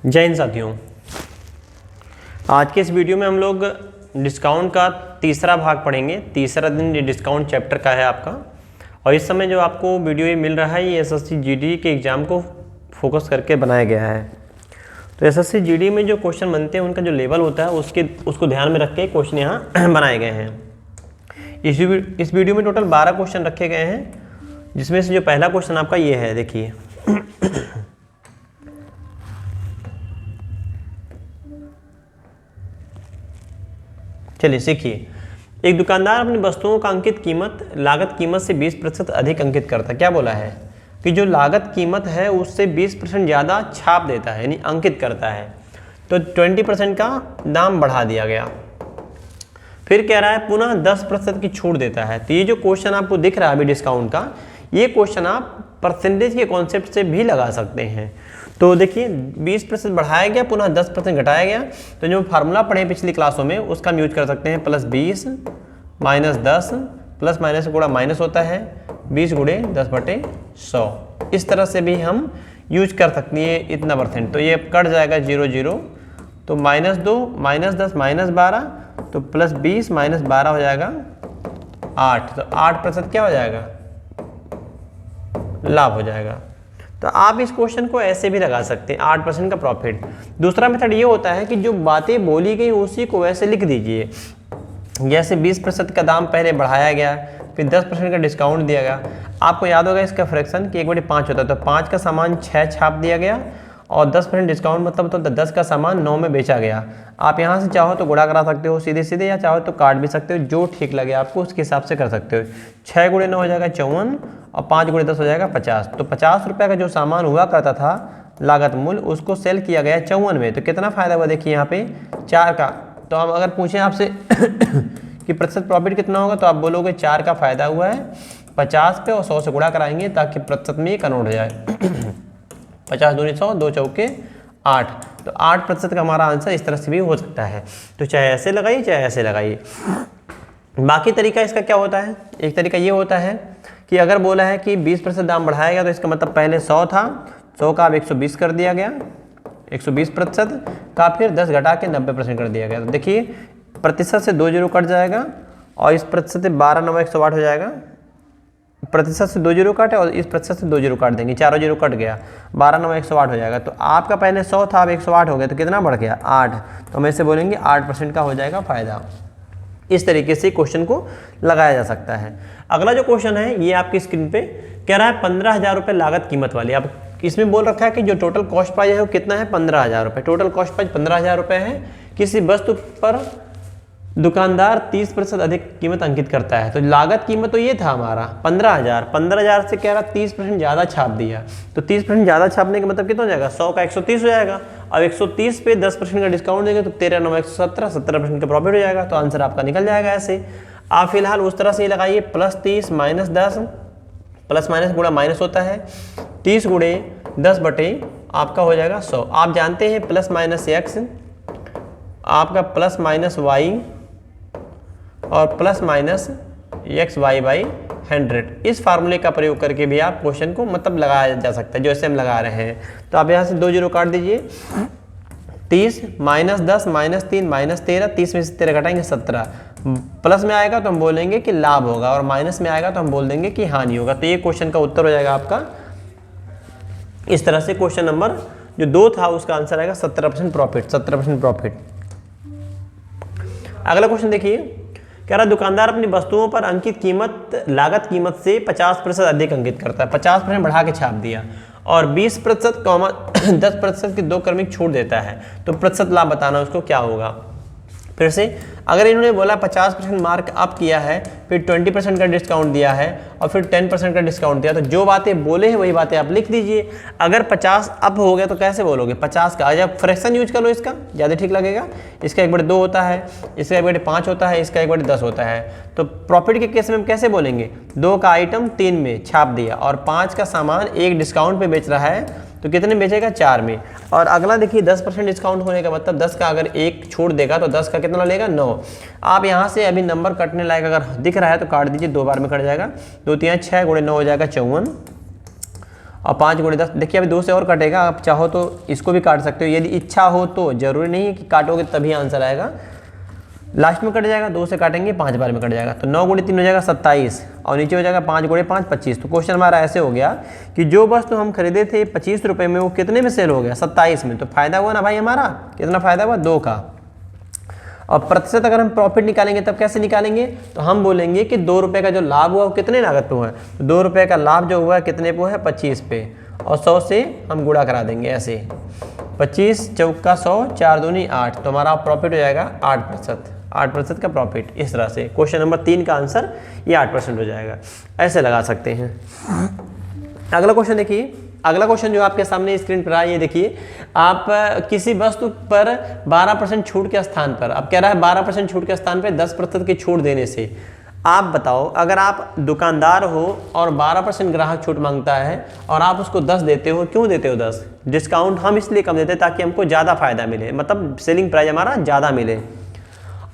जय हिंद साथियों, आज के इस वीडियो में हम लोग डिस्काउंट का तीसरा भाग पढ़ेंगे। तीसरा दिन ये डिस्काउंट चैप्टर का है आपका। और इस समय जो आपको वीडियो ये मिल रहा है ये एसएससी जीडी के एग्ज़ाम को फोकस करके बनाया गया है। तो एसएससी जीडी में जो क्वेश्चन बनते हैं उनका जो लेवल होता है उसको ध्यान में रख के क्वेश्चन यहाँ बनाए गए हैं। इस वीडियो में टोटल 12 क्वेश्चन रखे गए हैं, जिसमें से जो पहला क्वेश्चन आपका ये है, देखिए। चलिए सीखिए। एक दुकानदार अपनी वस्तुओं का अंकित कीमत लागत कीमत से 20% अधिक अंकित करता है। क्या बोला है कि जो लागत कीमत है उससे 20% ज़्यादा छाप देता है, यानी अंकित करता है। तो 20% का दाम बढ़ा दिया गया। फिर कह रहा है पुनः 10% की छूट देता है। तो ये जो क्वेश्चन आपको दिख रहा है अभी डिस्काउंट का, ये क्वेश्चन आप परसेंटेज के कॉन्सेप्ट से भी लगा सकते हैं। तो देखिए 20% बढ़ाया गया, पुनः 10% घटाया गया। तो जो फार्मूला पढ़े पिछली क्लासों में उसका हम यूज कर सकते हैं। +20 - 10 प्लस माइनस गुणा माइनस होता है 20 गुणे 10/100। इस तरह से भी हम यूज कर सकते हैं इतना %। तो ये कट जाएगा 0 0, तो -2 -10 -12, तो +20 -12 हो जाएगा 8। तो 8% क्या हो जाएगा, लाभ हो जाएगा। तो आप इस क्वेश्चन को ऐसे भी लगा सकते हैं, 8% का प्रॉफिट। दूसरा मेथड ये होता है कि जो बातें बोली गई उसी को वैसे लिख दीजिए। जैसे 20% का दाम पहले बढ़ाया गया, फिर 10% का डिस्काउंट दिया गया। आपको याद होगा इसका फ्रैक्शन कि 1/5 होता है। तो 5 का सामान 6 छाप दिया गया और 10% डिस्काउंट मतलब तो 10 का सामान 9 में बेचा गया। आप यहाँ से चाहो तो गुणा करा सकते हो सीधे सीधे, या चाहो तो काट भी सकते हो, जो ठीक लगे आपको उसके हिसाब से कर सकते हो। 6 गुणे 9 हो जाएगा 54 और 5 गुणे 10 हो जाएगा 50। तो 50 रुपये का जो सामान हुआ करता था लागत मूल्य, उसको सेल किया गया 54 में। तो कितना फायदा हुआ देखिए यहाँ पे 4 का। तो हम अगर पूछें आपसे कि प्रतिशत प्रॉफिट कितना होगा, तो आप बोलोगे 4 का फायदा हुआ है। 50 पे और 100 से गुणा कराएंगे ताकि प्रतिशत में कन्वर्ट हो जाए। 50 दूनी 100, 2 चौके 8। तो 8% का हमारा आंसर इस तरह से भी हो सकता है। तो चाहे ऐसे लगाइए चाहे ऐसे लगाइए। बाकी तरीका इसका क्या होता है, एक तरीका ये होता है कि अगर बोला है कि 20% दाम बढ़ाएगा, तो इसका मतलब पहले 100 था, 100 का अब 120 कर दिया गया, 120% का फिर 10 घटा के 90% कर दिया गया। तो देखिए प्रतिशत से 2 जीरो कट जाएगा और इस प्रतिशत से 12 9 108 हो जाएगा। प्रतिशत से 2 जीरो काटे और इस प्रतिशत से 2 जीरो काट देंगे, चारों जीरो कट गया, 12 9 108 हो जाएगा। तो आपका पहले 100 था, अब 108 हो गया, तो कितना बढ़ गया 8। तो हम ऐसे बोलेंगे 8% का हो जाएगा फायदा। इस तरीके से क्वेश्चन को लगाया जा सकता है। अगला जो क्वेश्चन है ये आपकी स्क्रीन पे कह रहा है 15,000 रुपये लागत कीमत वाली। अब इसमें बोल रखा है कि जो टोटल कॉस्ट प्राइस है वो कितना है, 15,000 रुपये। टोटल कॉस्ट प्राइस 15,000 रुपये है। किसी वस्तु पर दुकानदार 30% अधिक कीमत अंकित करता है। तो लागत कीमत तो ये था हमारा 15,000। 15,000 से कह रहा 30% ज़्यादा छाप दिया। तो 30% ज़्यादा छापने का मतलब कितना हो जाएगा, 100 का 130 हो जाएगा। अब 130 पे 10% का डिस्काउंट देंगे तो 13 9 117, 17% का प्रॉफिट हो जाएगा। तो आंसर आपका निकल जाएगा ऐसे। आप फिलहाल उस तरह से ही लगाइए, +30 - 10 प्लस माइनस गुणा माइनस होता है 30 गुणे 10 बटे आपका हो जाएगा 100। आप जानते हैं प्लस माइनस x आपका प्लस माइनस y और प्लस माइनस xy/100। इस फार्मूले का प्रयोग करके भी आप क्वेश्चन को मतलब लगाया जा सकता है, जो ऐसे हम लगा रहे हैं। तो आप यहाँ से 2 जीरो काट दीजिए। 30 - 10 -3 -13, 30 में से 13 घटाएंगे 17। प्लस में आएगा तो हम बोलेंगे कि लाभ होगा और माइनस में आएगा तो हम बोल देंगे कि हानि होगा। तो ये क्वेश्चन का उत्तर हो जाएगा आपका इस तरह से। क्वेश्चन नंबर जो 2 था उसका आंसर आएगा 17% प्रॉफिट, 17% प्रॉफिट। अगला क्वेश्चन देखिए, कह रहा दुकानदार अपनी वस्तुओं पर अंकित कीमत लागत कीमत से 50% अधिक अंकित करता है। 50% बढ़ा के छाप दिया और 20% 10% की 2 क्रमिक छूट देता है। तो प्रतिशत लाभ बताना उसको क्या होगा। फिर से अगर इन्होंने बोला 50% मार्क अप किया है, फिर 20% का डिस्काउंट दिया है और फिर 10% का डिस्काउंट दिया, तो जो बातें बोले हैं वही बातें आप लिख दीजिए। अगर 50 अप हो गया तो कैसे बोलोगे 50 का, जब फ्रैक्शन यूज कर लो इसका ज़्यादा ठीक लगेगा। इसका 1/2 होता है, इसका 1/5 होता है, इसका 1/10 होता है। तो प्रॉफिट के केस में हम कैसे बोलेंगे, 2 का आइटम 3 में छाप दिया और 5 का सामान 1 डिस्काउंट पे बेच रहा है, तो कितने बेचेगा 4 में। और अगला देखिए 10% डिस्काउंट होने का मतलब 10 का अगर 1 छोड़ देगा तो 10 का कितना लेगा 9। आप यहाँ से अभी नंबर कटने लायक अगर दिख रहा है तो काट दीजिए, 2 बार में कट जाएगा। 2 3 6 गुणे 9 हो जाएगा 54 और 5 गुणे 10, देखिए अभी 2 से और कटेगा, आप चाहो तो इसको भी काट सकते हो, यदि इच्छा हो तो, जरूरी नहीं है कि काटोगे तभी आंसर आएगा। लास्ट में कट जाएगा, 2 से काटेंगे 5 बार में कट जाएगा, तो 9 गुणे 3 हो जाएगा 27 और नीचे हो जाएगा 5 गुणे 5 25। तो क्वेश्चन हमारा ऐसे हो गया कि जो वस्तु हम खरीदे थे 25 रुपये में, वो कितने में सेल हो गया? 27 में। तो फायदा हुआ ना भाई हमारा, कितना फायदा हुआ? 2 का। और प्रतिशत अगर हम प्रॉफिट निकालेंगे तब कैसे निकालेंगे? तो हम बोलेंगे कि 2 रुपये का जो लाभ हुआ वो कितने लागत पे हुआ है, तो 2 रुपये का लाभ जो हुआ है कितने पे है? 25 पे, और 100 से हम गुणा करा देंगे ऐसे, 25 चौका 100 4 दूनी 8, तो हमारा प्रॉफिट हो जाएगा 8%, 8% का प्रॉफिट। इस तरह से क्वेश्चन नंबर 3 का आंसर ये 8% हो जाएगा, ऐसे लगा सकते हैं। अगला क्वेश्चन देखिए, अगला क्वेश्चन जो आपके सामने स्क्रीन पर आया, ये देखिए, आप किसी वस्तु पर 12% छूट के स्थान पर, अब कह रहा है 12% छूट के स्थान पर 10% की छूट देने से, आप बताओ अगर आप दुकानदार हो और 12% ग्राहक छूट मांगता है और आप उसको 10 देते हो, क्यों देते हो 10? डिस्काउंट हम इसलिए कम देते हैं ताकि हमको ज़्यादा फायदा मिले, मतलब सेलिंग प्राइस हमारा ज़्यादा मिले,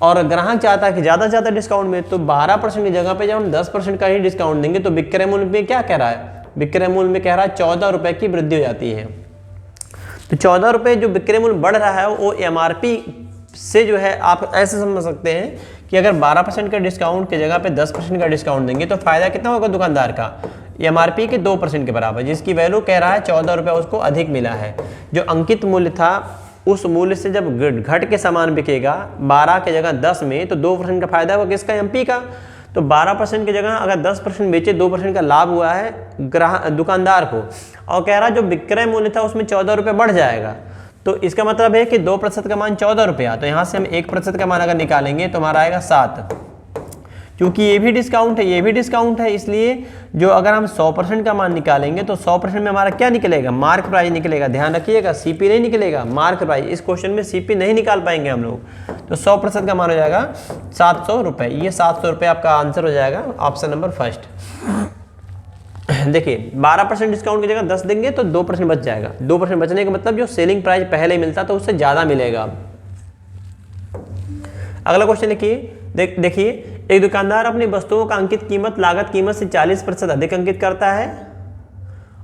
और ग्राहक चाहता है कि ज़्यादा से ज़्यादा डिस्काउंट मिले। तो 12% की जगह पे जब हम 10% का ही डिस्काउंट देंगे तो विक्रय मूल्य में क्या कह रहा है? विक्रय मूल्य में कह रहा है 14 रुपये की वृद्धि हो जाती है। तो 14 रुपये जो विक्रय मूल्य बढ़ रहा है वो MRP से जो है, आप ऐसे समझ सकते हैं कि अगर 12% का डिस्काउंट की जगह पे 10% का डिस्काउंट देंगे तो फायदा कितना होगा दुकानदार का? MRP के 2% के बराबर, जिसकी वैल्यू कह रहा है 14 रुपये उसको अधिक मिला है। जो अंकित मूल्य था उस मूल्य से जब घट के सामान बिकेगा 12 की जगह 10 में, तो 2% का फायदा होगा किसका? MP का। तो 12% की जगह अगर 10% बेचे, 2% का लाभ हुआ है दुकानदार को, और कह रहा जो विक्रय मूल्य था उसमें 14 रुपये बढ़ जाएगा। तो इसका मतलब है कि 2% का मान 14 रुपया, तो यहाँ से हम 1% का मान अगर निकालेंगे तो हमारा आएगा 7, क्योंकि ये भी डिस्काउंट है ये भी डिस्काउंट है, इसलिए जो अगर हम 100% का मान निकालेंगे तो 100% में हमारा क्या निकलेगा? मार्क प्राइस निकलेगा। ध्यान रखिएगा, CP नहीं निकलेगा, मार्क प्राइस। इस क्वेश्चन में CP नहीं निकाल पाएंगे हम लोग, तो 100% का मान हो जाएगा 700 रुपये। ये 700 रुपये आपका आंसर हो जाएगा, ऑप्शन नंबर फर्स्ट। देखिए 12% डिस्काउंट की जगह 10 देंगे तो 2% बच जाएगा। 2% बचने का मतलब जो सेलिंग प्राइस पहले मिलता तो उससे ज़्यादा मिलेगा। अगला क्वेश्चन देखिए, एक दुकानदार अपनी वस्तुओं का अंकित कीमत लागत कीमत से 40% अधिक अंकित करता है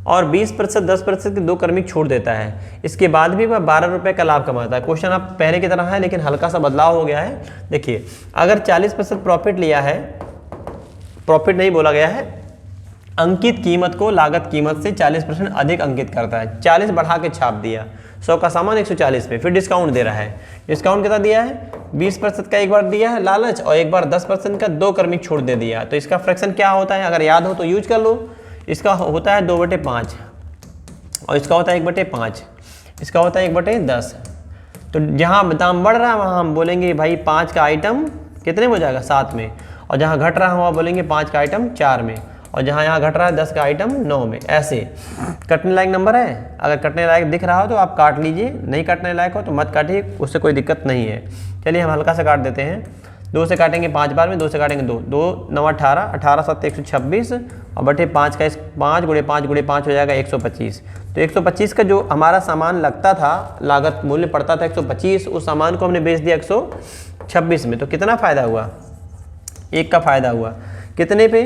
और 20% 10% की 2 क्रमिक छूट देता है। इसके बाद भी वह 12 रुपये का लाभ कमाता है। क्वेश्चन आप पहले की तरह है लेकिन हल्का सा बदलाव हो गया है। देखिए अगर 40% प्रॉफिट लिया है, प्रॉफिट नहीं बोला गया है, अंकित कीमत को लागत कीमत से 40% अधिक अंकित करता है, 40 बढ़ा के छाप दिया, 100 का सामान 140 पे, फिर डिस्काउंट दे रहा है। डिस्काउंट कितना दिया है? 20% का एक बार दिया है लालच, और एक बार 10% का 2 क्रमिक छूट दे दिया। तो इसका फ्रैक्शन क्या होता है? अगर याद हो तो यूज कर लो। इसका होता है 2/5 और इसका होता है 1/5, इसका होता है 1/10। तो जहाँ दाम बढ़ रहा है वहाँ हम बोलेंगे भाई 5 का आइटम कितने में हो जाएगा? 7 में, और जहाँ घट रहा है वहाँ बोलेंगे 5 का आइटम 4 में, और जहाँ यहाँ घट रहा है 10 का आइटम 9 में। ऐसे कटने लायक नंबर है, अगर कटने लायक दिख रहा हो तो आप काट लीजिए, नहीं कटने लायक हो तो मत काटिए, उससे कोई दिक्कत नहीं है। चलिए हम हल्का सा काट देते हैं। 2 से काटेंगे 5 बार में, 2 से काटेंगे 2, 2 9 18, 18 7 126 और बटे 5 का 5 गुणे 5 गुणे 5 हो जाएगा 125। तो 125 का जो हमारा सामान लगता था, लागत मूल्य पड़ता था 125, उस सामान को हमने बेच दिया 126 में। तो कितना फ़ायदा हुआ? 1 का फ़ायदा हुआ। कितने पे?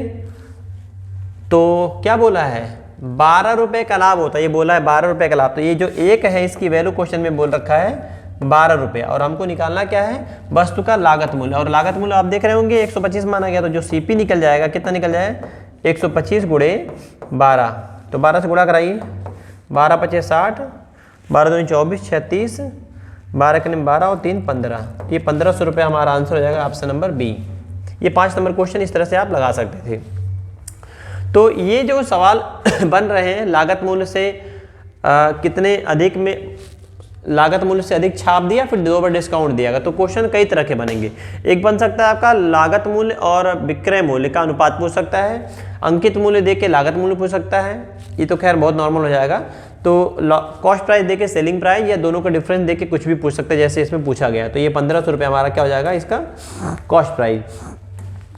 तो क्या बोला है? 12 रुपये का लाभ होता है, ये बोला है 12 रुपये का लाभ। तो ये जो 1 है इसकी वैल्यू क्वेश्चन में बोल रखा है 12 रुपये, और हमको निकालना क्या है? वस्तु का लागत मूल्य। और लागत मूल्य आप देख रहे होंगे 125 माना गया, तो जो CP निकल जाएगा कितना निकल जाए? 125 गुणे 12, तो 12 से गुणा कराइए, 12 पचे 60, 12 दूनी 24 36, 12 के 12 और 3 15, ये 1500 रुपये हमारा आंसर हो जाएगा, ऑप्शन नंबर बी। ये 5 नंबर क्वेश्चन इस तरह से आप लगा सकते थे। तो ये जो सवाल बन रहे हैं लागत मूल्य से कितने अधिक में, लागत मूल्य से अधिक छाप दिया फिर 2 बार डिस्काउंट दिया, तो क्वेश्चन कई तरह के बनेंगे। एक बन सकता है आपका लागत मूल्य और विक्रय मूल्य का अनुपात पूछ सकता है, अंकित मूल्य देके लागत मूल्य पूछ सकता है, ये तो खैर बहुत नॉर्मल हो जाएगा। तो कॉस्ट प्राइस देके सेलिंग प्राइस, या दोनों का डिफरेंस देके कुछ भी पूछ सकते हैं, जैसे इसमें पूछा गया। तो ये 1500 रुपये हमारा क्या हो जाएगा? इसका कॉस्ट प्राइस।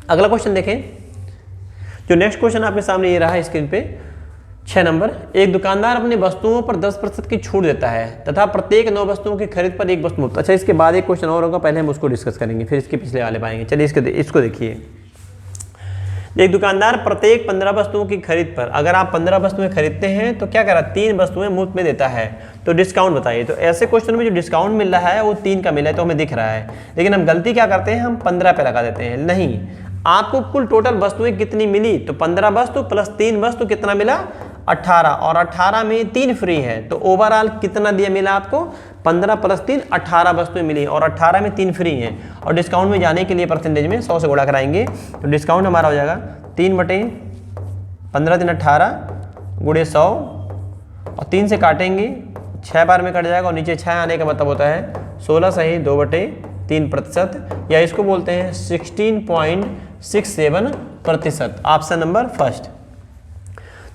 अगला क्वेश्चन देखें, जो नेक्स्ट क्वेश्चन आपके सामने ये रहा स्क्रीन पे, 6 नंबर। एक दुकानदार अपनी वस्तुओं पर 10% की छूट देता है तथा प्रत्येक 9 वस्तुओं की खरीद पर 1 वस्तु मुफ्त। अच्छा, इसके बाद एक क्वेश्चन और होगा, पहले हम उसको डिस्कस करेंगे, फिर इसके पिछले वाले पाएंगे। चलिए इसको देखिए। एक दुकानदार प्रत्येक 15 वस्तुओं की खरीद पर, अगर आप 15 वस्तुएं खरीदते हैं तो क्या करा, 3 वस्तुएं मुफ्त में देता है, तो डिस्काउंट बताइए। तो ऐसे क्वेश्चन में जो डिस्काउंट मिल रहा है वो 3 का मिला है तो हमें दिख रहा है, लेकिन हम गलती क्या करते हैं, हम 15 पे लगा देते हैं। नहीं, आपको कुल टोटल वस्तुएं कितनी मिली, तो 15 वस्तु प्लस 3 वस्तु कितना मिला, 18, और 18 में 3 फ्री है, तो ओवरऑल कितना दिया मिला आपको, 15 प्लस 3 18 वस्तुएं मिली, और 18 में 3 फ्री हैं। और डिस्काउंट में जाने के लिए परसेंटेज में 100 से गुणा कराएंगे, तो डिस्काउंट हमारा हो जाएगा 3/15 3 18 गुणे 100, और 3 से काटेंगे 6 बार में कट जाएगा, और नीचे 6 आने का मतलब होता है 16 सही 2/3%, या इसको बोलते हैं 16.67%। Option number first.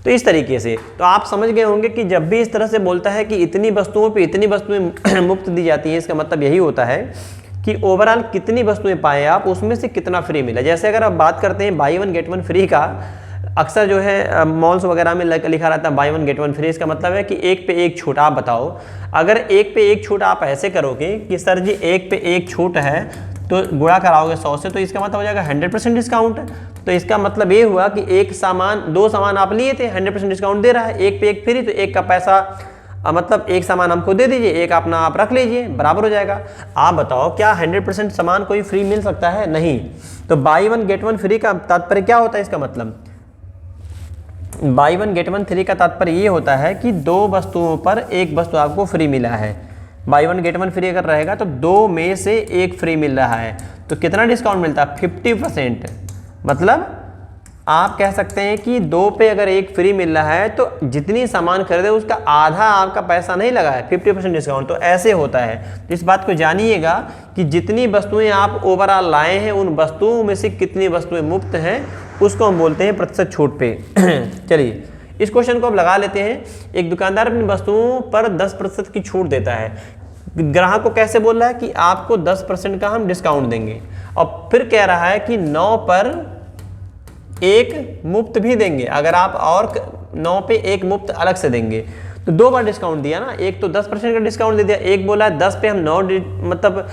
तो इस तरीके से तो आप समझ गए होंगे कि जब भी इस तरह से बोलता है कि इतनी वस्तुओं पे इतनी वस्तुएं मुफ्त दी जाती हैं, इसका मतलब यही होता है कि ओवरऑल कितनी वस्तुएं पाए आप, उसमें से कितना फ्री मिला। जैसे अगर आप बात करते हैं बाई 1 गेट 1 फ्री का, अक्सर जो है मॉल्स वगैरह में लिखा रहता है बाई 1 गेट 1 फ्री, इसका मतलब है कि 1 पे 1 छूट। आप बताओ, अगर 1 पे 1 छूट आप ऐसे करोगे कि सर जी 1 पे 1 छूट है तो गुणा कराओगे 100 से, तो इसका मतलब हो जाएगा 100% डिस्काउंट। तो इसका मतलब ये हुआ कि दो सामान आप लिए थे, 100% डिस्काउंट दे रहा है, 1 पे 1 फ्री, तो 1 का पैसा मतलब 1 सामान हमको दे दीजिए, 1 अपना आप रख लीजिए, बराबर हो जाएगा। आप बताओ क्या 100% सामान कोई फ्री मिल सकता है? नहीं। तो बाई 1 गेट 1 फ्री का तात्पर्य क्या होता है, इसका मतलब बाई 1 गेट 1 फ्री का तात्पर्य ये होता है कि 2 वस्तुओं पर 1 वस्तु आपको फ्री मिला है। बाई 1 गेट 1 फ्री अगर रहेगा तो 2 में से 1 फ्री मिल रहा है, तो कितना डिस्काउंट मिलता है, 50%। मतलब आप कह सकते हैं कि 2 पे अगर 1 फ्री मिल रहा है तो जितनी सामान खरीदे उसका आधा आपका पैसा नहीं लगा है, 50% डिस्काउंट। तो ऐसे होता है, तो इस बात को जानिएगा कि जितनी वस्तुएं आप ओवरऑल लाए हैं उन वस्तुओं में से कितनी वस्तुएं मुफ्त हैं, उसको हम बोलते हैं प्रतिशत छूट पे। चलिए इस क्वेश्चन को अब लगा लेते हैं। एक दुकानदार अपनी वस्तुओं पर 10% की छूट देता है, ग्राहक को कैसे बोल रहा है कि आपको 10% का हम डिस्काउंट देंगे, और फिर कह रहा है कि 9 पर 1 मुफ्त भी देंगे, अगर आप और 9 पे 1 मुफ्त अलग से देंगे। तो 2 बार डिस्काउंट दिया ना, एक तो 10% का डिस्काउंट दे दिया, एक बोला 10 पे हम 9 मतलब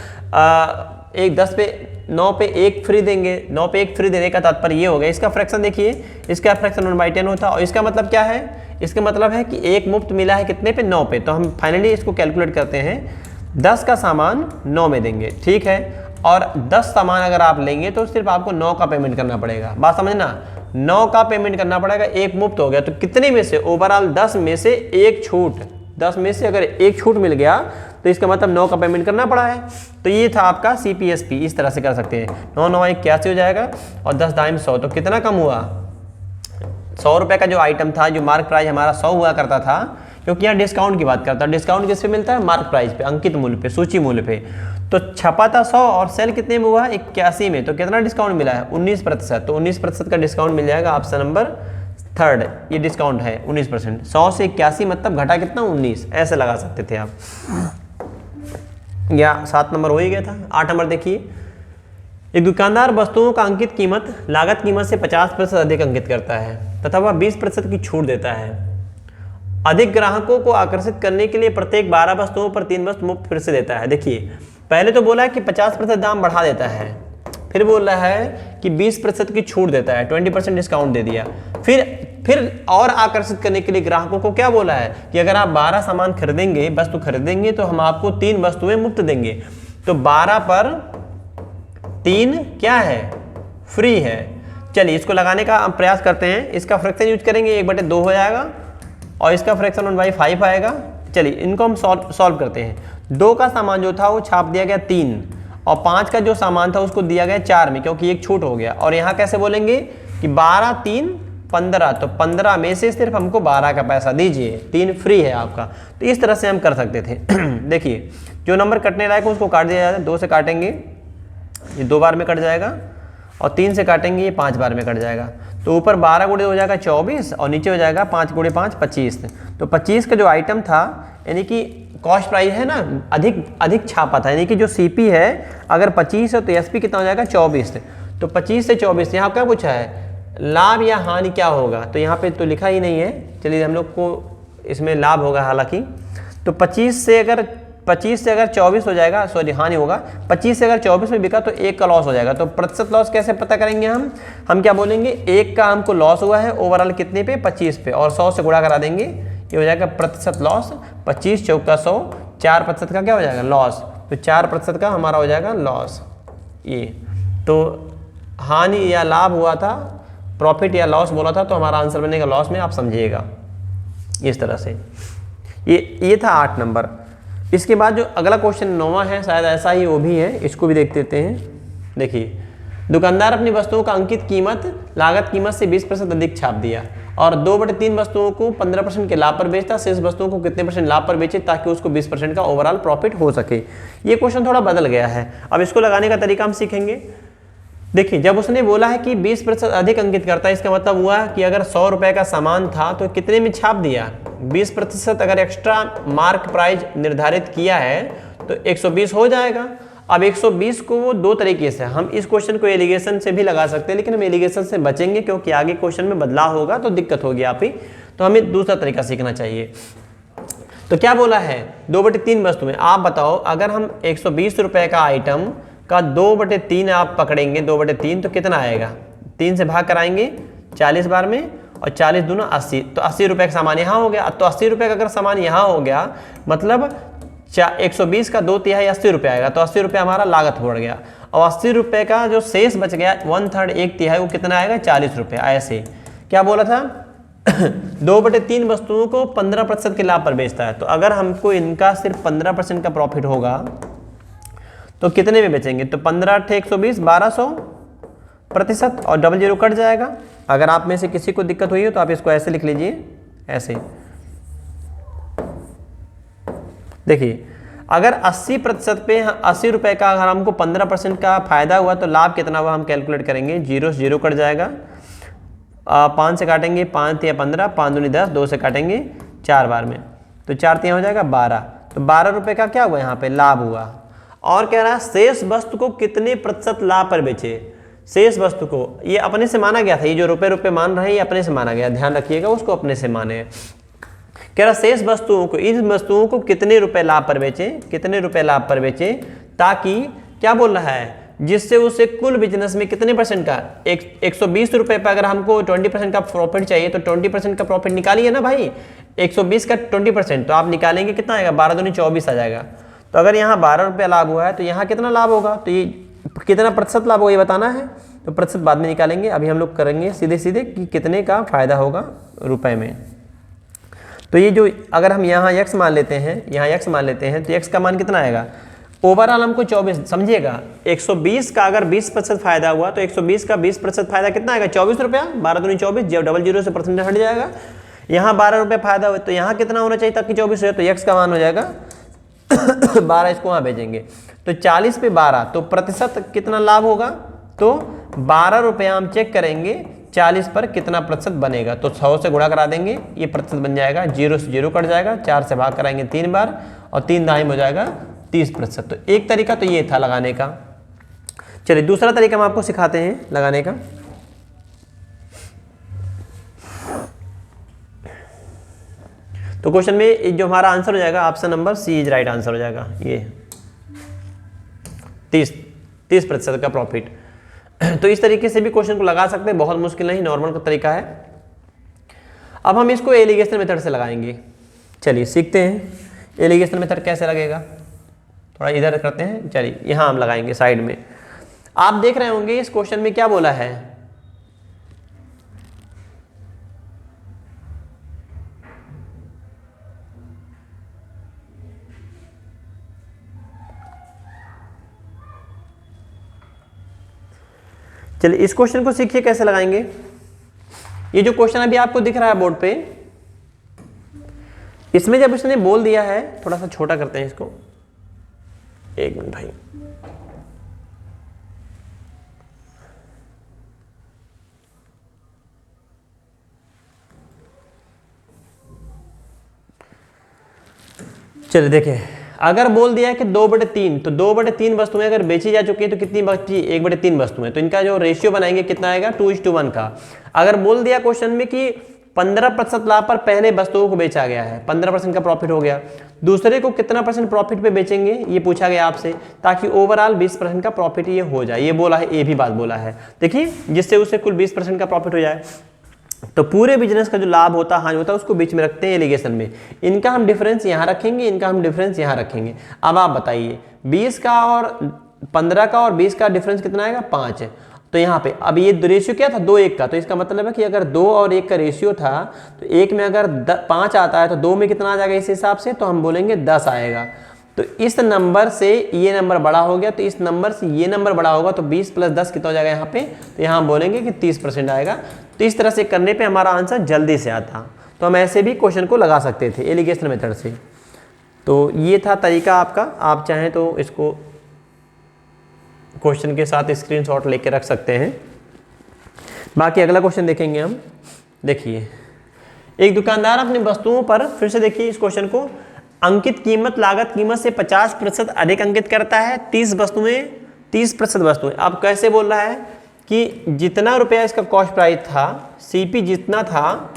एक 10 पे 9 पे 1 फ्री देंगे। 9 पे 1 फ्री देने का तात्पर्य ये हो गया, इसका फ्रैक्शन देखिए, इसका फ्रैक्शन 1/10 होता है, और इसका मतलब क्या है, इसका मतलब है कि 1 मुफ्त मिला है कितने पे, 9 पे। तो हम फाइनली इसको कैलकुलेट करते हैं, 10 का सामान 9 में देंगे, ठीक है, और 10 सामान अगर आप लेंगे तो सिर्फ आपको 9 का पेमेंट करना पड़ेगा। बात समझना, 9 का पेमेंट करना पड़ेगा, 1 मुफ्त हो गया, तो कितने में से, ओवरऑल 10 में से 1 छूट, 10 में से अगर 1 छूट मिल गया तो इसका मतलब 9 का पेमेंट करना पड़ा है। तो ये था आपका CPSP, इस तरह से कर सकते हैं। 9 9 81 हो जाएगा, और 10 दाइम 100, तो कितना कम हुआ, 100 रुपये का जो आइटम था, जो मार्क प्राइस हमारा 100 हुआ करता था, क्योंकि यहाँ डिस्काउंट की बात करता है, डिस्काउंट किस पे मिलता है, मार्क प्राइस पे, अंकित मूल्य पे, सूची मूल्य पे। तो छपा था 100 और सेल कितने में हुआ, 81 में, तो कितना डिस्काउंट मिला है, 19%। तो 19% का डिस्काउंट मिल जाएगा, ऑप्शन नंबर थर्ड, ये डिस्काउंट है 19%। 100 से 81 मतलब घटा कितना, 19, ऐसे लगा सकते थे आप, या 7 नंबर हो ही गया था। 8 नंबर देखिए, एक दुकानदार वस्तुओं का अंकित कीमत लागत कीमत से 50% अधिक अंकित करता है तथा वह 20% की छूट देता है। अधिक ग्राहकों को आकर्षित करने के लिए प्रत्येक 12 वस्तुओं पर 3 वस्तु मुफ्त फिर से देता है। देखिए पहले तो बोला है कि 50% दाम बढ़ा देता है, फिर बोल रहा है कि 20% की छूट देता है, 20% डिस्काउंट दे दिया। फिर और आकर्षित करने के लिए ग्राहकों को क्या बोला है कि अगर आप 12 सामान खरीदेंगे, वस्तु खरीदेंगे, तो हम आपको 3 वस्तुएं मुफ्त देंगे। तो 12 पर 3 क्या है, फ्री है। चलिए इसको लगाने का हम प्रयास करते हैं। इसका फ्रैक्शन यूज करेंगे, 1/2 हो जाएगा, और इसका फ्रैक्शन 1/5 आएगा। चलिए इनको हम सॉल्व करते हैं। 2 का सामान जो था वो छाप दिया गया 3, और 5 का जो सामान था उसको दिया गया 4 में, क्योंकि एक छूट हो गया। और यहाँ कैसे बोलेंगे कि 12 3 15, तो 15 में से सिर्फ हमको 12 का पैसा दीजिए, 3 फ्री है आपका। तो इस तरह से हम कर सकते थे। देखिए जो नंबर कटने लायक उसको काट दिया जाता है, 2 से काटेंगे ये 2 बार में कट जाएगा, और 3 से काटेंगे ये 5 बार में कट जाएगा। तो ऊपर 12 गुणे हो जाएगा 24, और नीचे हो जाएगा 5 गुणे 5 25। तो 25 का जो आइटम था, यानी कि कॉस्ट प्राइस है ना, अधिक छापा था, यानी कि जो CP है अगर 25 है तो SP कितना हो जाएगा 24। तो 25 से 24, यहाँ क्या पूछा है, लाभ या हानि क्या होगा, तो यहाँ पे तो लिखा ही नहीं है। चलिए हम लोग को इसमें लाभ होगा हालांकि। तो 25 से अगर 25 से अगर 24 हो जाएगा, सॉरी हाँ नहीं होगा, 25 से अगर 24 में बिका तो 1 का लॉस हो जाएगा। तो प्रतिशत लॉस कैसे पता करेंगे हम क्या बोलेंगे, 1 का हमको लॉस हुआ है ओवरऑल कितने पे, 25 पे, और 100 से गुणा करा देंगे, ये हो जाएगा प्रतिशत लॉस। 25 चौका 100, 4% का क्या हो जाएगा, लॉस। तो 4% का हमारा हो जाएगा लॉस। ये तो हानि या लाभ हुआ था, प्रॉफिट या लॉस बोला था, तो हमारा आंसर बनेगा लॉस में, आप समझिएगा इस तरह से। ये था 8 नंबर। इसके बाद जो अगला क्वेश्चन 9वां है, शायद ऐसा ही वो भी है, इसको भी देख लेते हैं। देखिए, दुकानदार अपनी वस्तुओं का अंकित कीमत लागत कीमत से 20% अधिक छाप दिया और 2/3 वस्तुओं को 15% के लाभ पर बेचता, शेष वस्तुओं को कितने % लाभ पर बेचे ताकि उसको 20% का ओवरऑल प्रॉफिट हो सके। ये क्वेश्चन थोड़ा बदल गया है, अब इसको लगाने का तरीका हम सीखेंगे। देखिए, जब उसने बोला है कि 20% अधिक अंकित करता है, इसका मतलब हुआ कि अगर 100 रुपए का सामान था तो कितने में छाप दिया, 20% अगर एक्स्ट्रा मार्क प्राइस निर्धारित किया है तो 120 हो जाएगा। अब 120 को वो दो तरीके से, हम इस क्वेश्चन को एलिगेशन से भी लगा सकते हैं, लेकिन हम एलिगेशन से बचेंगे क्योंकि आगे क्वेश्चन में बदलाव होगा तो दिक्कत होगी आप ही, तो हमें दूसरा तरीका सीखना चाहिए। तो क्या बोला है, 2/3 वस्तु में, आप बताओ अगर हम 120 रुपए का आइटम का 2/3 आप पकड़ेंगे, 2/3 तो कितना आएगा, 3 से भाग कराएंगे 40 बार में, और 40 दूना 80, तो 80 रुपए का सामान यहाँ हो गया। तो 80 रुपए का अगर सामान यहाँ हो गया, मतलब 120 का 2/3 80 रुपये आएगा, तो 80 रुपये हमारा लागत बढ़ गया। और 80 रुपये का जो शेष बच गया 1/3 1/3 वो कितना आएगा, 40 रुपये। ऐसे क्या बोला था 2/3 वस्तुओं को 15% के लाभ पर बेचता है, तो अगर हमको इनका सिर्फ 15% का प्रॉफिट होगा तो कितने में बेचेंगे, तो 15 × 120 1200% और 00 कट जाएगा। अगर आप में से किसी को दिक्कत हुई हो तो आप इसको ऐसे लिख लीजिए, ऐसे। देखिए, अगर 80% पे 80 रुपये का अगर हमको 15% का फायदा हुआ तो लाभ कितना हुआ हम कैलकुलेट करेंगे, 0 से 0 कट जाएगा, 5 से काटेंगे 5 या 15, 5 दूनी 10, 2 से काटेंगे 4 बार में, तो 4 3 हो जाएगा 12, तो 12 रुपये का क्या हुआ यहाँ पे लाभ हुआ। और कह रहा है शेष वस्तु को कितने प्रतिशत लाभ पर बेचे, शेष वस्तु को, ये अपने से माना गया था, ये जो रुपए मान रहे हैं ये अपने से माना गया, ध्यान रखिएगा उसको अपने से माने। कह रहा शेष वस्तुओं को, इन वस्तुओं को कितने रुपए लाभ पर बेचे, कितने रुपए लाभ पर बेचे, ताकि क्या बोल रहा है, जिससे उसे कुल बिजनेस में कितने % का, 120 रुपए पर अगर हमको 20% का प्रॉफिट चाहिए तो 20% का प्रॉफिट निकालिए ना भाई, 120 का 20%, तो आप निकालेंगे कितना आएगा, 12 दूनी 24 आ जाएगा। तो अगर यहाँ 12 रुपये लाभ हुआ है तो यहाँ कितना लाभ होगा, तो ये कितना प्रतिशत लाभ होगा ये बताना है, तो प्रतिशत बाद में निकालेंगे, अभी हम लोग करेंगे सीधे सीधे कि कितने का फायदा होगा रुपए में। तो ये जो अगर हम यहाँ x मान लेते हैं, यहाँ x मान लेते हैं, तो x का मान कितना आएगा, ओवरऑल हमको 24, समझिएगा 120 का अगर 20% फायदा हुआ तो 120 का 20% फायदा कितना आएगा, 24 रुपया, 12 दूनी 24, जब 00 से परसेंट हट जाएगा, यहाँ 12 रुपये फायदा हुआ तो यहाँ कितना होना चाहिए ताकि 24 हो, तो x का मान हो जाएगा 12, इसको वहाँ भेजेंगे, तो 40 पे 12, तो प्रतिशत कितना लाभ होगा, तो 12 रुपये हम चेक करेंगे 40 पर कितना प्रतिशत बनेगा, तो 100 से गुणा करा देंगे, ये प्रतिशत बन जाएगा, 0 से 0 कट जाएगा, 4 से भाग कराएंगे 3 बार, और 3 दाएं हो जाएगा 30%। तो एक तरीका तो ये था लगाने का। चलिए दूसरा तरीका हम आपको सिखाते हैं लगाने का। तो क्वेश्चन में जो हमारा आंसर हो जाएगा, option number C is right answer हो जाएगा, ये 30% का प्रॉफिट। तो इस तरीके से भी क्वेश्चन को लगा सकते हैं, बहुत मुश्किल नहीं, नॉर्मल का तरीका है। अब हम इसको एलिगेशन मेथड से लगाएंगे। चलिए सीखते हैं एलिगेशन मेथड कैसे लगेगा, थोड़ा इधर करते हैं। चलिए यहाँ हम लगाएंगे साइड में। आप देख रहे होंगे इस क्वेश्चन में क्या बोला है, चलिए इस क्वेश्चन को सीखिए कैसे लगाएंगे। ये जो क्वेश्चन अभी आपको दिख रहा है बोर्ड पे, इसमें जब उसने बोल दिया है, थोड़ा सा छोटा करते हैं इसको, एक मिनट भाई, चलिए देखिए, अगर बोल दिया है कि 2/3, तो 2/3 वस्तुएं अगर बेची जा चुकी है तो कितनी बची, 1/3 वस्तुएं, तो इनका जो रेशियो बनाएंगे कितना आएगा, 2:1 का। अगर बोल दिया क्वेश्चन में कि 15% लाभ पर पहले वस्तुओं को बेचा गया है, 15% का प्रॉफिट हो गया। दूसरे को कितना परसेंट प्रॉफिट पे बेचेंगे ये पूछा गया आपसे, ताकि ओवरऑल 20% का प्रॉफिट ये हो जाए। ये बोला है, ये भी बात बोला है, देखिए, जिससे उसे कुल 20% का प्रॉफिट हो जाए। तो पूरे बिजनेस का जो लाभ होता है, हानि होता है, उसको बीच में रखते हैं एलिगेशन में। इनका हम डिफरेंस यहाँ रखेंगे, इनका हम डिफरेंस यहाँ रखेंगे। अब आप बताइए 20 का और 15 का और 20 का डिफरेंस कितना आएगा? 5। तो यहाँ पे अब ये रेशियो क्या था? 2:1 का। तो इसका मतलब है कि अगर 2 और 1 का रेशियो था, तो 1 में अगर 5 आता है तो 2 में कितना आ जाएगा इस हिसाब से? तो हम बोलेंगे 10 आएगा। तो इस नंबर से ये नंबर बड़ा हो गया, तो इस नंबर से ये नंबर बड़ा होगा, तो 20 + 10 कितना हो जाएगा यहाँ पे? तो यहाँ हम बोलेंगे कि 30% आएगा। तो इस तरह से करने पे हमारा आंसर जल्दी से आता। तो हम ऐसे भी क्वेश्चन को लगा सकते थे एलिगेशन मेथड से। तो ये था तरीका आपका। आप चाहें तो इसको क्वेश्चन के साथ स्क्रीनशॉट लेके रख सकते हैं। बाकी अगला क्वेश्चन देखेंगे हम। देखिए, एक दुकानदार अपनी वस्तुओं पर, फिर से देखिए इस क्वेश्चन को, अंकित कीमत लागत कीमत से 50% अधिक अंकित करता है। 30% वस्तुएं। अब कैसे बोल रहा है कि जितना रुपया इसका कॉस्ट प्राइस था, सीपी जितना था,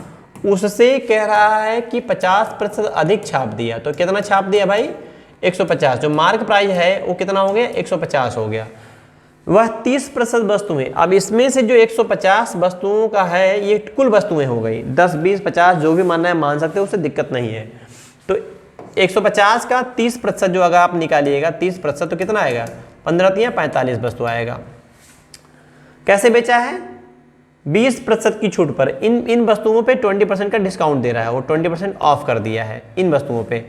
उससे कह रहा है कि 50% अधिक छाप दिया। तो कितना छाप दिया भाई? 150। जो मार्क प्राइस है वो कितना हो गया? 150 हो गया। वह 30% वस्तुएं। अब इसमें से जो 150 वस्तुओं का है, ये कुल वस्तुएं हो गई। 10, 20, 50 जो भी मानना है मान सकते हैं, उससे दिक्कत नहीं है। तो 150 का 30% जो अगर आप निकालिएगा 30%, तो कितना आएगा? 15 या 45 वस्तु आएगा। कैसे बेचा है? 20% की छूट पर। इन वस्तुओं पे 20% का डिस्काउंट दे रहा है, वो 20% ऑफ कर दिया है इन वस्तुओं पे।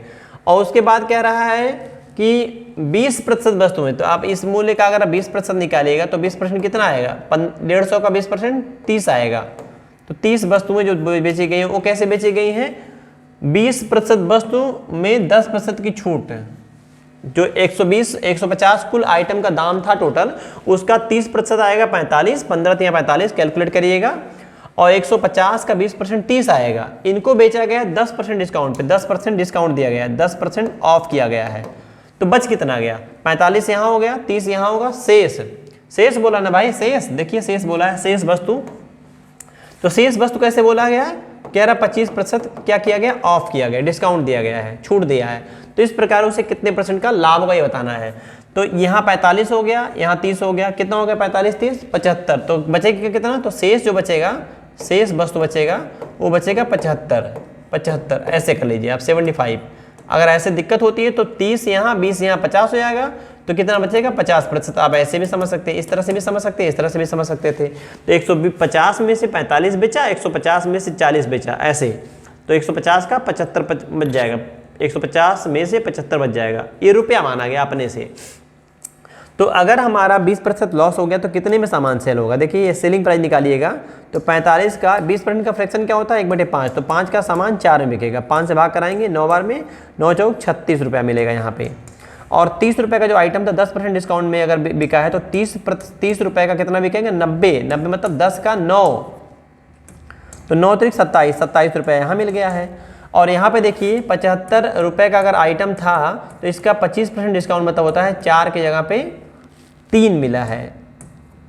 और उसके बाद कह रहा है कि 20% वस्तुएं। तो आप इस मूल्य का अगर 20% निकालिएगा तो 20% कितना आएगा? 150 का 20% 30 आएगा। तो 30 वस्तुएं जो बेची गई हैं, वो कैसे बेची गई हैं? 20% वस्तु में 10% की छूट। जो 150 कुल आइटम का दाम था टोटल, उसका 30% आएगा 45, 15 या 45 कैलकुलेट करिएगा। और 150 का 20% 30 आएगा। इनको बेचा गया 10% डिस्काउंट पे, 10% डिस्काउंट दिया गया है, 10% ऑफ किया गया है। तो बच कितना गया? 45 यहाँ हो गया, 30 यहाँ होगा, शेष बोला ना भाई, शेष। देखिए शेष बोला है, शेष वस्तु। तो शेष वस्तु कैसे बोला गया है? कह रहा 25% क्या किया गया? ऑफ किया गया, डिस्काउंट दिया गया है, छूट दिया है। तो इस प्रकार उसे कितने % का लाभ होगा ये बताना है। तो यहाँ 45 हो गया, यहाँ 30 हो गया, कितना हो गया? 45, 30, 75। तो बचेगा कितना? तो शेष जो बचेगा, शेष वस्तु बचेगा, वो बचेगा 75। ऐसे कर लीजिए आप 75। अगर ऐसे दिक्कत होती है तो 30 यहाँ, 20 यहाँ, 50 हो जाएगा। तो कितना बचेगा? 50%। आप ऐसे भी समझ सकते हैं, इस तरह से भी समझ सकते हैं, इस तरह से भी समझ सकते थे। तो 150 में से 45 बेचा, 150 में से 40 बेचा, ऐसे। तो 150 का 75 बच जाएगा, 150 में से 75 बच जाएगा। ये रुपया माना गया अपने से। तो अगर हमारा 20% लॉस हो गया तो कितने में सामान सेल होगा? देखिए ये सेलिंग प्राइस निकालिएगा। तो 45 का 20% का फ्रैक्शन क्या होता है? 1/5। तो 5 का सामान 4 में बिकेगा, 5 से भाग कराएंगे 9 बार में, 9 चौक 36 रुपया मिलेगा यहाँ पे। और 30 रुपये का जो आइटम था 10% डिस्काउंट में अगर बिका है, तो 30 रुपये का कितना बिकेगा? 90 मतलब 10 का 9। तो 9 × 27 रुपये यहाँ मिल गया है। और यहाँ पे देखिए 75 रुपये का अगर आइटम था, तो इसका 25% डिस्काउंट मतलब होता है 4 की जगह पे 3 मिला है,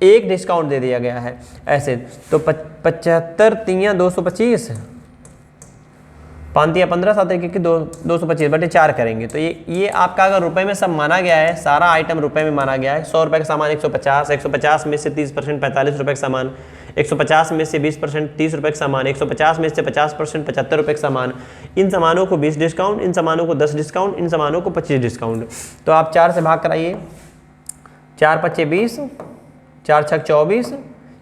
1 डिस्काउंट दे दिया गया है ऐसे। तो 75 3 225, 5 या 15, 7 1 225/4 करेंगे। तो ये आपका अगर रुपए में सब माना गया है, सारा आइटम रुपए में माना गया है। 100 रुपये का सामान 150, 150 में से 30% 45 रुपये का सामान, 150 में से 20% 30 रुपये का सामान, 150 में से 50% 75 रुपये का सामान। इन सामानों को 20 डिस्काउंट, इन सामानों को 10 डिस्काउंट, इन सामानों को 25 डिस्काउंट। तो आप 4 से भाग कराइए, 4 × 5 = 20, 4 × 6 = 24,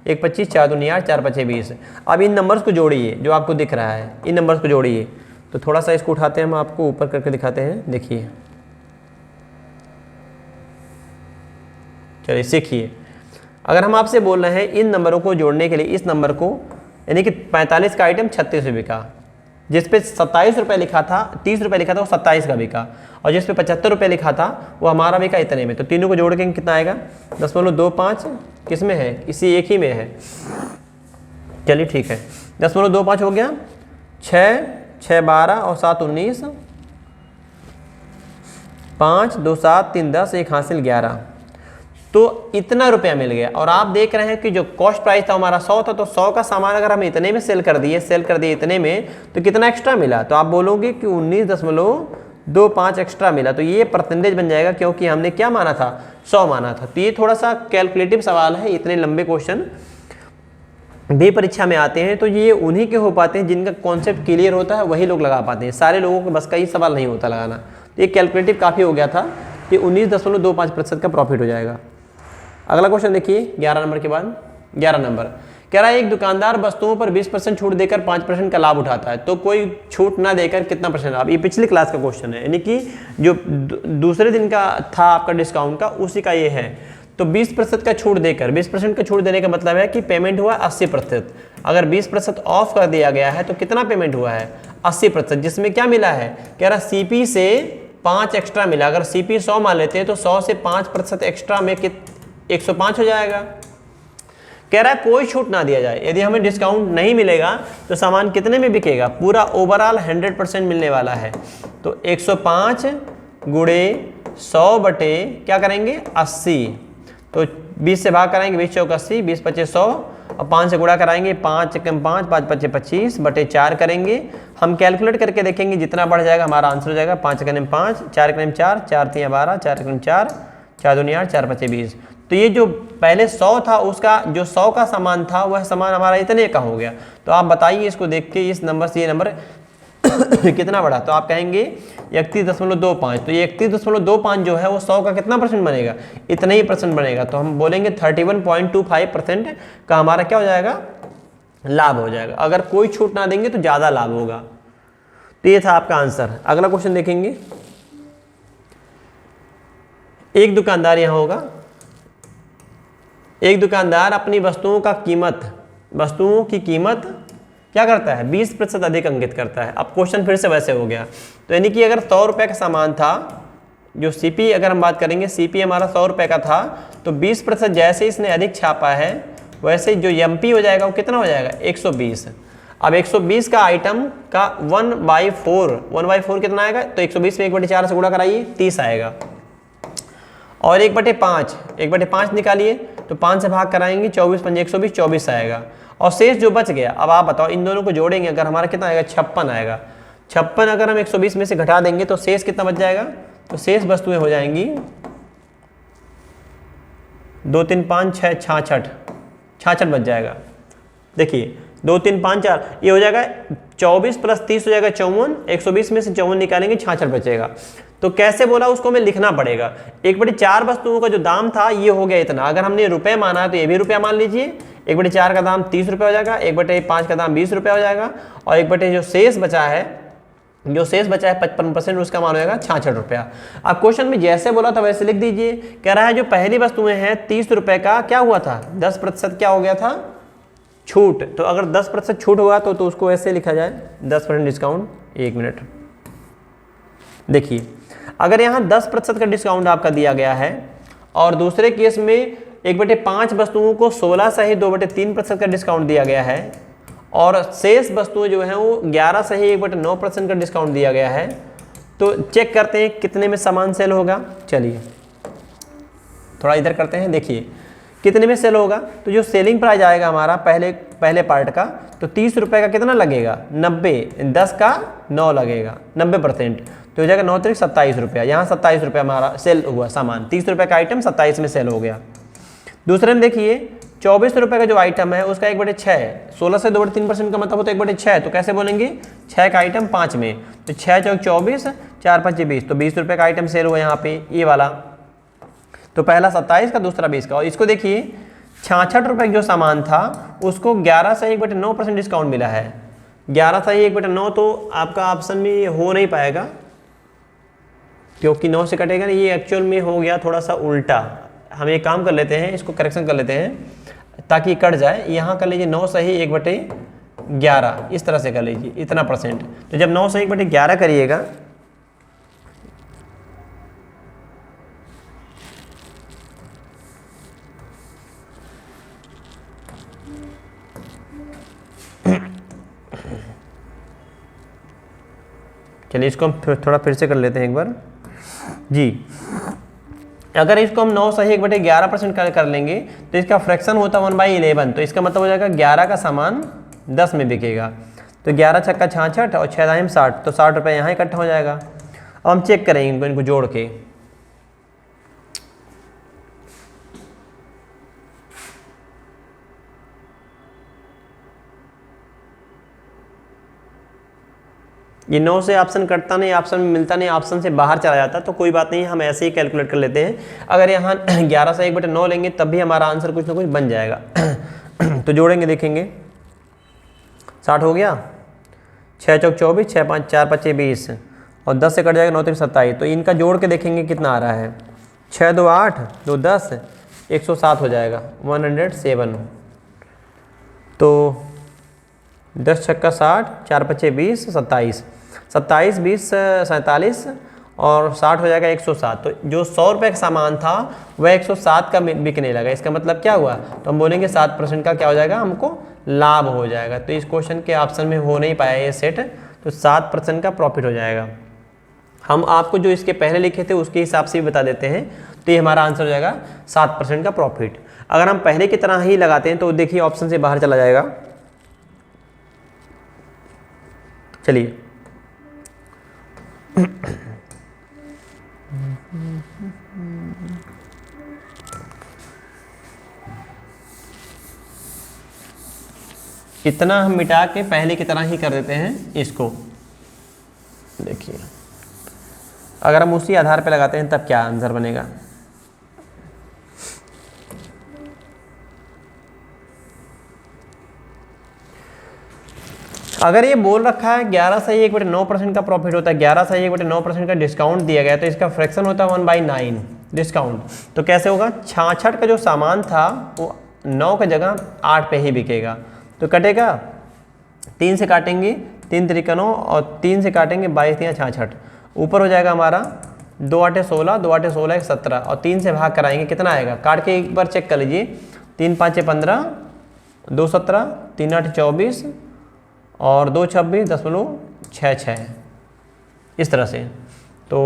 1 × 25, 4 × 2 = 8, 4 × 5 = 20। अब इन नंबर्स को जोड़िए जो आपको दिख रहा है, इन नंबर्स को जोड़िए। तो थोड़ा सा इसको उठाते हैं, हम आपको ऊपर करके दिखाते हैं। देखिए, चलिए सीखिए। अगर हम आपसे बोल रहे हैं इन नंबरों को जोड़ने के लिए, इस नंबर को, यानी कि 45 का आइटम 36 में बिका, जिस पे 27 रुपये लिखा था, 30 रुपये लिखा था, वो 27 का बिका, और जिस पे 75 रुपये लिखा था वो हमारा बिका इतने में। तो तीनों को जोड़ के कितना आएगा? 10.25 किस में है? इसी एक ही में है। चलिए ठीक है, 10.25 हो गया, 6 6 12 और 7 19, 5 2 7 3 10, 1 हासिल 11। तो इतना रुपया मिल गया। और आप देख रहे हैं कि जो कॉस्ट प्राइस था हमारा 100 था, तो 100 का सामान अगर हम इतने में सेल कर दिए इतने में, तो कितना एक्स्ट्रा मिला? तो आप बोलोगे कि 19.25 एक्स्ट्रा मिला। तो ये परसेंटेज बन जाएगा, क्योंकि हमने क्या माना था? 100 माना था। तो ये थोड़ा सा कैलकुलेटिव सवाल है, इतने लंबे क्वेश्चन भी परीक्षा में आते हैं तो ये उन्हीं के हो पाते हैं जिनका कॉन्सेप्ट क्लियर होता है, वही लोग लगा पाते हैं। सारे लोगों को बस का ही सवाल नहीं होता लगाना। तो ये कैलकुलेटिव काफ़ी हो गया था कि 19.25% का प्रॉफिट हो जाएगा। अगला क्वेश्चन देखिए 11 नंबर के बाद। 11 नंबर कह रहा है एक दुकानदार वस्तुओं पर 20% छूट देकर 5% का लाभ उठाता है, तो कोई छूट ना देकर कितना परसेंट लाभ? ये पिछली क्लास का क्वेश्चन है, यानी कि जो दूसरे दिन का था आपका डिस्काउंट का, उसी का ये है। तो 20% का छूट देकर, 20% का छूट देने का मतलब है कि पेमेंट हुआ 80%। अगर 20% ऑफ कर दिया गया है तो कितना पेमेंट हुआ है? 80%, जिसमें क्या मिला है? कह रहा सीपी से 5 एक्स्ट्रा मिला। अगर सीपी 100 मान लेते हैं तो 100 से 5% एक्स्ट्रा में 105 हो जाएगा। कह रहा है कोई छूट ना दिया जाए, यदि हमें डिस्काउंट नहीं मिलेगा तो सामान कितने में बिकेगा? पूरा ओवरऑल 100% मिलने वाला है। तो 105 गुणे 100 बटे क्या करेंगे? 80। तो 20 से भाग कराएंगे, 20 चौक 80, 20 पच्चीस 100 और 5 से गुणा कराएंगे, 5 कम 5, 5 पच्चीस 25 बटे 4 करेंगे। हम कैलकुलेट करके देखेंगे, जितना बढ़ जाएगा हमारा आंसर हो जाएगा। 5 कम 5, 4 कम 4, 4 3 12, 4 कम 4, 4 दूनी 8, 4 पच्चीस 20। तो ये जो पहले 100 था, उसका जो 100 का सामान था वह सामान हमारा इतने का हो गया। तो आप बताइए इसको देख के, इस नंबर से ये नंबर कितना बढ़ा? तो आप कहेंगे 31.25। तो ये 31.25 जो है वो 100 का कितना परसेंट बनेगा? इतना ही परसेंट बनेगा। तो हम बोलेंगे 31.25% का हमारा क्या हो जाएगा? लाभ हो जाएगा। अगर कोई छूट ना देंगे तो ज़्यादा लाभ होगा। तो ये था आपका आंसर। अगला क्वेश्चन देखेंगे। एक दुकानदार यहाँ होगा, एक दुकानदार अपनी वस्तुओं की कीमत क्या करता है? 20% अधिक अंकित करता है। अब क्वेश्चन फिर से वैसे हो गया। तो यानी कि अगर 100 रुपये का सामान था, जो सीपी अगर हम बात करेंगे, सीपी हमारा 100 रुपये का था, तो 20% जैसे इसने अधिक छापा है वैसे जो एमपी हो जाएगा वो कितना हो जाएगा? 120। अब 120 का आइटम का 1/4 कितना आएगा? तो 120 में 1/4 से गुणा कराइए, 30 आएगा। और 1/5 निकालिए, तो 5 से भाग कराएंगे, 24 पंजे 120, 24 आएगा। और शेष जो बच गया, अब आप बताओ इन दोनों को जोड़ेंगे अगर हमारा कितना आएगा? 56 आएगा। 56 अगर हम 120 में से घटा देंगे तो शेष कितना बच जाएगा? तो शेष वस्तुएं हो जाएंगी 2 3 5 6 66 बच जाएगा। देखिए 2 3 5 4 ये हो जाएगा 24 + 30 हो जाएगा 54। 120 में से 54 निकालेंगे, 66 बचेगा। तो कैसे बोला उसको हमें लिखना पड़ेगा। 1/4 वस्तुओं का जो दाम था ये हो गया इतना। अगर हमने रुपए माना है तो ये भी रुपया मान लीजिए। 1/4 का दाम 30 रुपये हो जाएगा, 1/5 का दाम 20 रुपये हो जाएगा, और 1/, जो शेष बचा है 55%, उसका मान हो जाएगा 66 रुपया। अब क्वेश्चन में जैसे बोला था वैसे लिख दीजिए। कह रहा है जो पहली वस्तुएं हैं 30 रुपये का क्या हुआ था? 10% क्या हो गया था? छूट। तो अगर 10% छूट हुआ तो उसको ऐसे लिखा जाए 10% डिस्काउंट। 1 मिनट देखिए, अगर यहाँ 10% का डिस्काउंट आपका दिया गया है और दूसरे केस में 1/5 वस्तुओं को 16 सहित 2/3% का डिस्काउंट दिया गया है, और शेष वस्तुएं जो हैं वो 11 सहित 1/9% का डिस्काउंट दिया गया है, तो चेक करते हैं कितने में सामान सेल होगा। चलिए थोड़ा इधर करते हैं, देखिए कितने में सेल होगा। तो जो सेलिंग प्राइस आएगा हमारा पहले पार्ट का, तो 30 रुपये का कितना लगेगा? 90, 10 का 9 लगेगा, 90%। तो हो जाएगा 9 × 27 रुपया। यहाँ 27 रुपये हमारा सेल हुआ सामान। 30 रुपये का आइटम 27 में सेल हो गया। दूसरे में देखिए 24 रुपये का जो आइटम है उसका 1/6, 16 से 2/3% का मतलब होता है 1/6। तो कैसे बोलेंगे? 6 का आइटम 5 में, तो 6 चौक 24, 4 5 20, तो 20 रुपये का आइटम सेल हुआ यहाँ पे ये वाला। तो पहला 27 का, दूसरा 20 का। और इसको देखिए 66 रुपये जो सामान था उसको 11 से 1/9% डिस्काउंट मिला है। 11 से 1/9 तो आपका ऑप्शन में हो नहीं पाएगा, क्योंकि 9 से कटेगा नहीं। ये एक्चुअल में हो गया थोड़ा सा उल्टा। हम एक काम कर लेते हैं, इसको करेक्शन कर लेते हैं ताकि कट जाए। यहाँ कर लीजिए 9 सही 1/11, इस तरह से कर लीजिए, इतना %। तो जब 9 से 1/11 करिएगा, चलिए इसको हम थोड़ा फिर से कर लेते हैं एक बार जी। अगर इसको हम 9 सही 1/11% कर लेंगे तो इसका फ्रैक्शन होता 1/11, तो इसका मतलब हो जाएगा 11 का सामान 10 में बिकेगा। तो 11 छक्का 66 और 6 दाएं 60, तो 60 रुपये यहाँ इकट्ठा हो जाएगा। अब हम चेक करेंगे इनको जोड़ के। ये 9 से ऑप्शन कटता नहीं, ऑप्शन में मिलता नहीं, ऑप्शन से बाहर चला जाता, तो कोई बात नहीं, हम ऐसे ही कैलकुलेट कर लेते हैं। अगर यहाँ 11 से 1/9 लेंगे तब भी हमारा आंसर कुछ ना कुछ बन जाएगा। तो जोड़ेंगे, देखेंगे 60 हो गया, 6 चौक 24, 6 5 4 25 20 और 10 से कट जाएगा 9 3 27। तो इनका जोड़ के देखेंगे कितना आ रहा है। 6 2 8 2 10 107 हो जाएगा, 107। तो 10 छक्का 60, 4 25 20 27, 27 20 47 और 60 हो जाएगा 107। तो जो 100 रुपये का सामान था वह 107 का बिकने लगा। इसका मतलब क्या हुआ, तो हम बोलेंगे 7% का क्या हो जाएगा, हमको लाभ हो जाएगा। तो इस क्वेश्चन के ऑप्शन में हो नहीं पाया ये सेट, तो 7% का प्रॉफिट हो जाएगा। हम आपको जो इसके पहले लिखे थे उसके हिसाब से भी बता देते हैं, तो ये हमारा आंसर हो जाएगा 7% का प्रॉफिट। अगर हम पहले की तरह ही लगाते हैं तो देखिए ऑप्शन से बाहर चला जाएगा। चलिए इतना हम मिटा के पहले की तरह ही कर देते हैं इसको। देखिए अगर हम उसी आधार पे लगाते हैं तब क्या आंसर बनेगा। अगर ये बोल रखा है 11 से 1/9% का प्रॉफिट होता है, 11 से 1/9% का डिस्काउंट दिया गया, तो इसका फ्रैक्शन होता है 1/9 डिस्काउंट। तो कैसे होगा, 66 का जो सामान था वो 9 की जगह 8 पे ही बिकेगा। तो कटेगा, 3 से काटेंगे 3 त्रिक 9 और 3 से काटेंगे 22 या 66, ऊपर हो जाएगा हमारा 2 8 16, 2 8 16 17 और 3 से भाग कराएंगे कितना आएगा, काट के एक बार चेक कर लीजिए। 3 5 15, 2 17, 3 8 24 और 2 26 10.66 इस तरह से। तो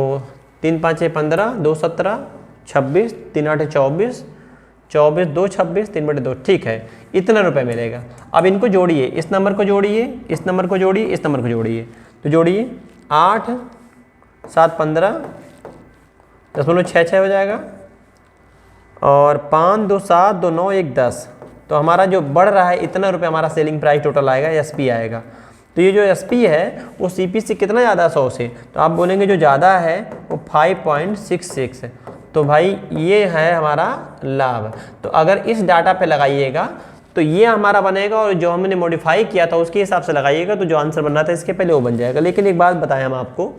3 5 15, 2 17, 26, 3 8 24, 24 2 26, 3/2, ठीक है, इतना रुपए मिलेगा। अब इनको जोड़िए, इस नंबर को जोड़िए, इस नंबर को जोड़िए, इस नंबर को जोड़िए। तो जोड़िए 8 7 15 10.66 हो जाएगा और 5 2 7 2 9 1 10। तो हमारा जो बढ़ रहा है इतना रुपये हमारा सेलिंग प्राइस टोटल आएगा, एसपी आएगा। तो ये जो एसपी है वो सीपी से कितना ज़्यादा 100 से, तो आप बोलेंगे जो ज़्यादा है वो 5.66 है। तो भाई ये है हमारा लाभ। तो अगर इस डाटा पे लगाइएगा तो ये हमारा बनेगा, और जो हमने मॉडिफाई किया था उसके हिसाब से लगाइएगा तो जो आंसर बन रहा था इसके पहले वो बन जाएगा। लेकिन एक बात बताएं हम आपको,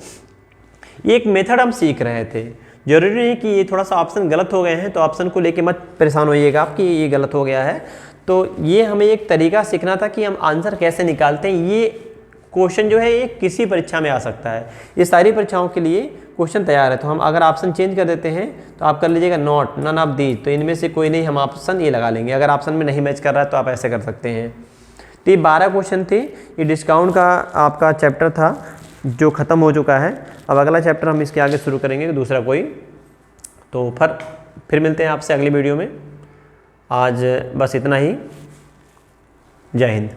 ये एक मेथड हम सीख रहे थे, जरूरी नहीं कि ये थोड़ा सा ऑप्शन गलत हो गए हैं तो ऑप्शन को लेके मत परेशान होइएगा आप कि ये गलत हो गया है। तो ये हमें एक तरीका सीखना था कि हम आंसर कैसे निकालते हैं। ये क्वेश्चन जो है ये किसी परीक्षा में आ सकता है, ये सारी परीक्षाओं के लिए क्वेश्चन तैयार है। तो हम अगर ऑप्शन चेंज कर देते हैं तो आप कर लीजिएगा नॉट नन ऑफ दीज, तो इनमें से कोई नहीं, हम ऑप्शन ये लगा लेंगे। अगर ऑप्शन में नहीं मैच कर रहा है तो आप ऐसे कर सकते हैं। तो ये 12 क्वेश्चन थे, ये डिस्काउंट का आपका चैप्टर था जो ख़त्म हो चुका है। अब अगला चैप्टर हम इसके आगे शुरू करेंगे दूसरा कोई। तो फिर मिलते हैं आपसे अगली वीडियो में। आज बस इतना ही। जय हिंद।